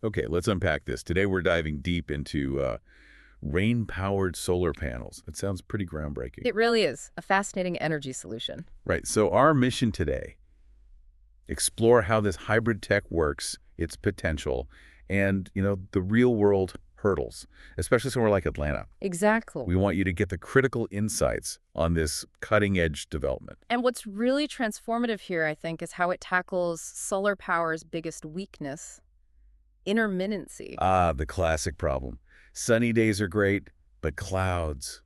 Okay, let's unpack this. Today we're diving deep into rain-powered solar panels. That sounds pretty groundbreaking. It really is a fascinating energy solution. Right, so our mission today, explore how this hybrid tech works, its potential, and, the real-world hurdles, especially somewhere like Atlanta. Exactly. We want you to get the critical insights on this cutting-edge development. And what's really transformative here, I think, is how it tackles solar power's biggest weakness, intermittency. Ah, the classic problem. Sunny days are great, but clouds,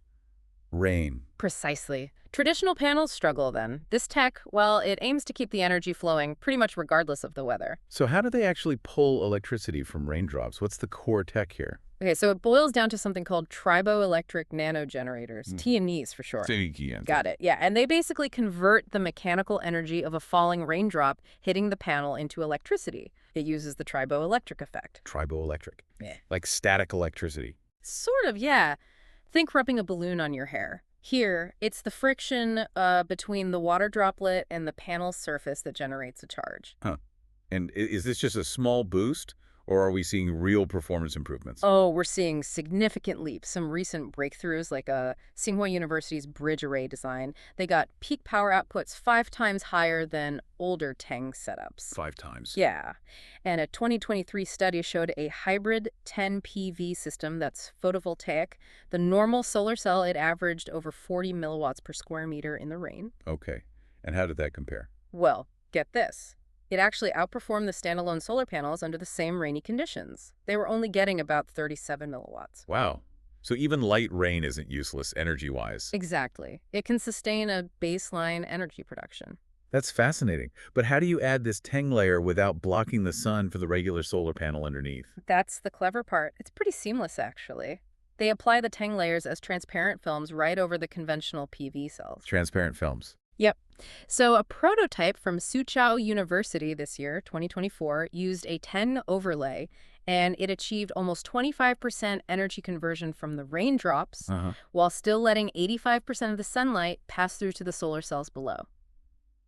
rain. Precisely. Traditional panels struggle then. This tech, well, it aims to keep the energy flowing pretty much regardless of the weather. So how do they actually pull electricity from raindrops? What's the core tech here? Okay, so it boils down to something called Triboelectric nanogenerators, Mm. T&Es for short. Got Got it. Yeah, and they basically convert the mechanical energy of a falling raindrop hitting the panel into electricity. It uses the triboelectric effect. Triboelectric. Yeah. Like static electricity. Sort of, yeah. Think rubbing a balloon on your hair. Here, it's the friction between the water droplet and the panel's surface that generates a charge. Huh. And is this just a small boost, or are we seeing real performance improvements? Oh, we're seeing significant leaps. Some recent breakthroughs, like Tsinghua University's bridge array design, they got peak power outputs 5 times higher than older Tang setups. 5 times. Yeah. And a 2023 study showed a hybrid 10 PV system that's photovoltaic. The normal solar cell, it averaged over 40 milliwatts per square meter in the rain. Okay. And how did that compare? Well, get this. It actually outperformed the standalone solar panels under the same rainy conditions. They were only getting about 37 milliwatts. Wow. So even light rain isn't useless energy-wise. Exactly. It can sustain a baseline energy production. That's fascinating. But how do you add this Tang layer without blocking the sun for the regular solar panel underneath? That's the clever part. It's pretty seamless, actually. They apply the Tang layers as transparent films right over the conventional PV cells. Transparent films. Yep. So a prototype from Soochow University this year, 2024, used a 10 overlay, and it achieved almost 25% energy conversion from the raindrops while still letting 85% of the sunlight pass through to the solar cells below.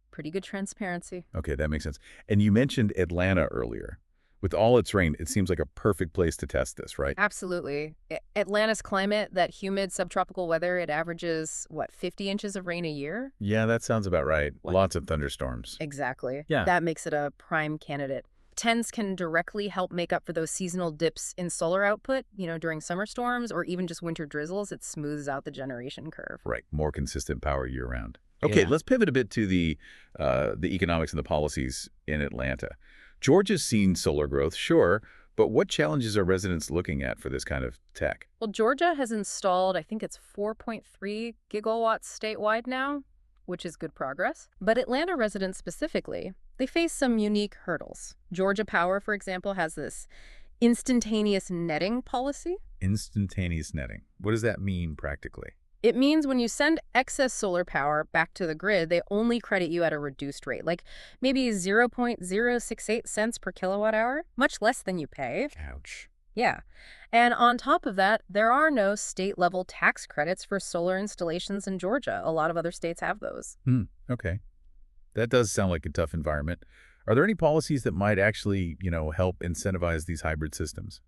Pretty good transparency. Okay, that makes sense. And you mentioned Atlanta earlier. With all its rain, it seems like a perfect place to test this, right? Absolutely. Atlanta's climate, that humid subtropical weather, it averages, 50 inches of rain a year? Yeah, that sounds about right. What? Lots of thunderstorms. Exactly. Yeah. That makes it a prime candidate. Tens can directly help make up for those seasonal dips in solar output, during summer storms or even just winter drizzles. It smooths out the generation curve. Right, more consistent power year-round. Okay, Yeah. let's pivot a bit to the economics and the policies in Atlanta. Georgia's seen solar growth, sure, but what challenges are residents looking at for this kind of tech? Well, Georgia has installed, I think it's 4.3 gigawatts statewide now, which is good progress. But Atlanta residents specifically, they face some unique hurdles. Georgia Power, for example, has this instantaneous netting policy. Instantaneous netting. What does that mean practically? It means when you send excess solar power back to the grid, they only credit you at a reduced rate, like maybe 0.068 cents per kilowatt hour, much less than you pay. Ouch. Yeah. And on top of that, there are no state-level tax credits for solar installations in Georgia. A lot of other states have those. Okay. That does sound like a tough environment. Are there any policies that might actually, help incentivize these hybrid systems?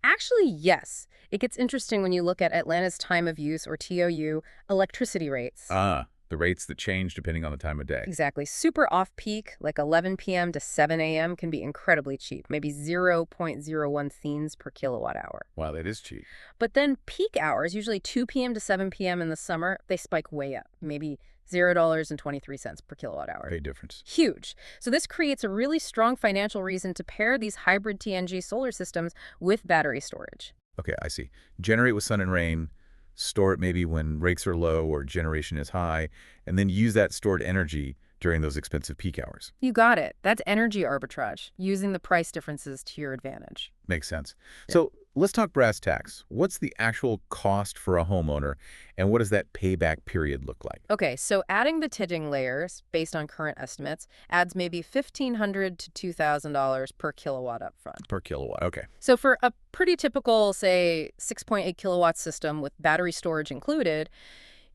Actually, yes. It gets interesting when you look at Atlanta's time of use, or TOU, electricity rates. Ah, the rates that change depending on the time of day. Exactly. Super off-peak, like 11 p.m. to 7 a.m., can be incredibly cheap, maybe 0.01 thenes per kilowatt hour. Wow, that is cheap. But then peak hours, usually 2 p.m. to 7 p.m. in the summer, they spike way up, maybe $0.23 per kilowatt hour. Big difference. Huge. So this creates a really strong financial reason to pair these hybrid TNG solar systems with battery storage. Okay, I see. Generate with sun and rain, store it maybe when rakes are low or generation is high, and then use that stored energy during those expensive peak hours. You got it. That's energy arbitrage, using the price differences to your advantage. Makes sense. Yeah. So let's talk brass tacks. What's the actual cost for a homeowner, and what does that payback period look like? Okay, so adding the tidging layers, based on current estimates, adds maybe $1,500 to $2,000 per kilowatt upfront. Per kilowatt, okay. So for a pretty typical, say, 6.8 kilowatt system with battery storage included,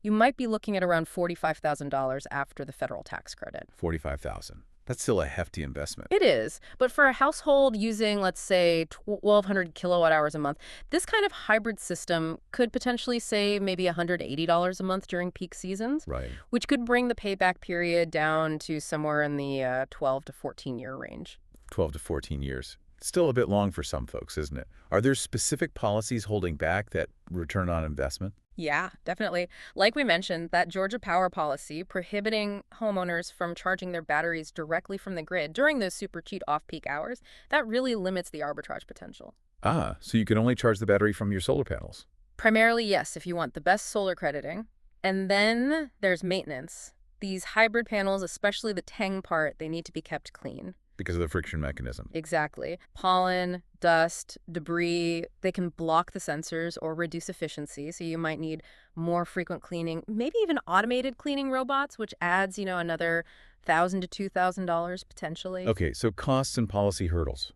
you might be looking at around $45,000 after the federal tax credit. 45,000. That's still a hefty investment. It is, but for a household using, let's say, 1,200 kilowatt hours a month, this kind of hybrid system could potentially save maybe $180 a month during peak seasons, Right. which could bring the payback period down to somewhere in the 12 to 14-year range. 12 to 14 years. Still a bit long for some folks, isn't it? Are there specific policies holding back that return on investment? Yeah, definitely. Like we mentioned, that Georgia Power policy prohibiting homeowners from charging their batteries directly from the grid during those super cheap off-peak hours, that really limits the arbitrage potential. Ah, so you can only charge the battery from your solar panels. Primarily, yes, if you want the best solar crediting. And then there's maintenance. These hybrid panels, especially the Tang part, they need to be kept clean. Because of the friction mechanism. Exactly. Pollen, dust, debris, they can block the sensors or reduce efficiency, so you might need more frequent cleaning, maybe even automated cleaning robots, which adds, another $1,000 to $2,000 potentially. Okay, so costs and policy hurdles.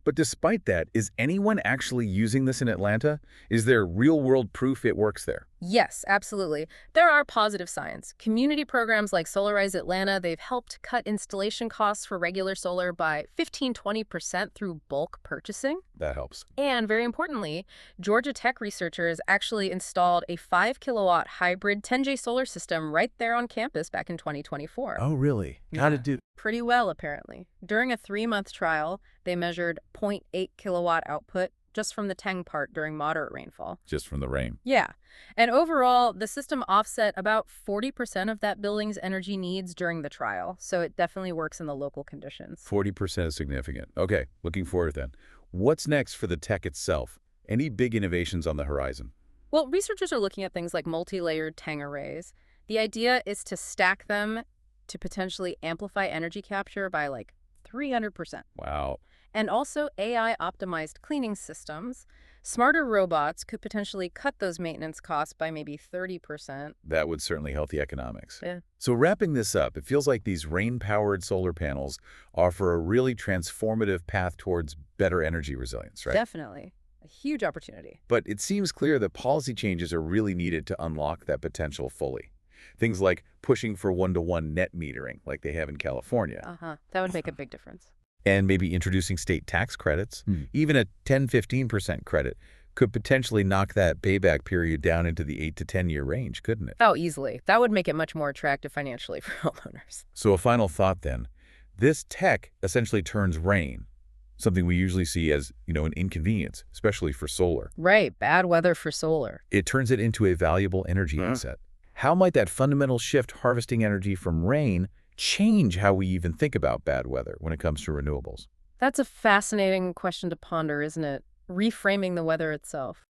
But despite that, is anyone actually using this in Atlanta? Is there real-world proof it works there? Yes, absolutely. There are positive signs. Community programs like Solarize Atlanta, they've helped cut installation costs for regular solar by 15–20% through bulk purchasing. That helps. And very importantly, Georgia Tech researchers actually installed a 5-kilowatt hybrid 10J solar system right there on campus back in 2024. Oh, really? How'd it do? Pretty well, apparently. During a 3-month trial, they measured 0.8 kilowatt output just from the Tang part during moderate rainfall. Just from the rain. Yeah. And overall, the system offset about 40% of that building's energy needs during the trial, so it definitely works in the local conditions. 40% is significant. Okay, looking forward then. What's next for the tech itself? Any big innovations on the horizon? Well, researchers are looking at things like multi-layered Tang arrays. The idea is to stack them to potentially amplify energy capture by like 300%. Wow. And also AI-optimized cleaning systems. Smarter robots could potentially cut those maintenance costs by maybe 30%. That would certainly help the economics. Yeah. So wrapping this up, it feels like these rain-powered solar panels offer a really transformative path towards better energy resilience, right? Definitely. A huge opportunity. But it seems clear that policy changes are really needed to unlock that potential fully. Things like pushing for one-to-one net metering, like they have in California. That would make a big difference. And maybe introducing state tax credits. Even a 10–15% credit could potentially knock that payback period down into the 8 to 10-year range, couldn't it? Oh, easily. That would make it much more attractive financially for homeowners. So a final thought then. This tech essentially turns rain, something we usually see as, an inconvenience, especially for solar. Right. Bad weather for solar. It turns it into a valuable energy asset. How might that fundamental shift harvesting energy from rain change how we even think about bad weather when it comes to renewables? That's a fascinating question to ponder, isn't it? Reframing the weather itself.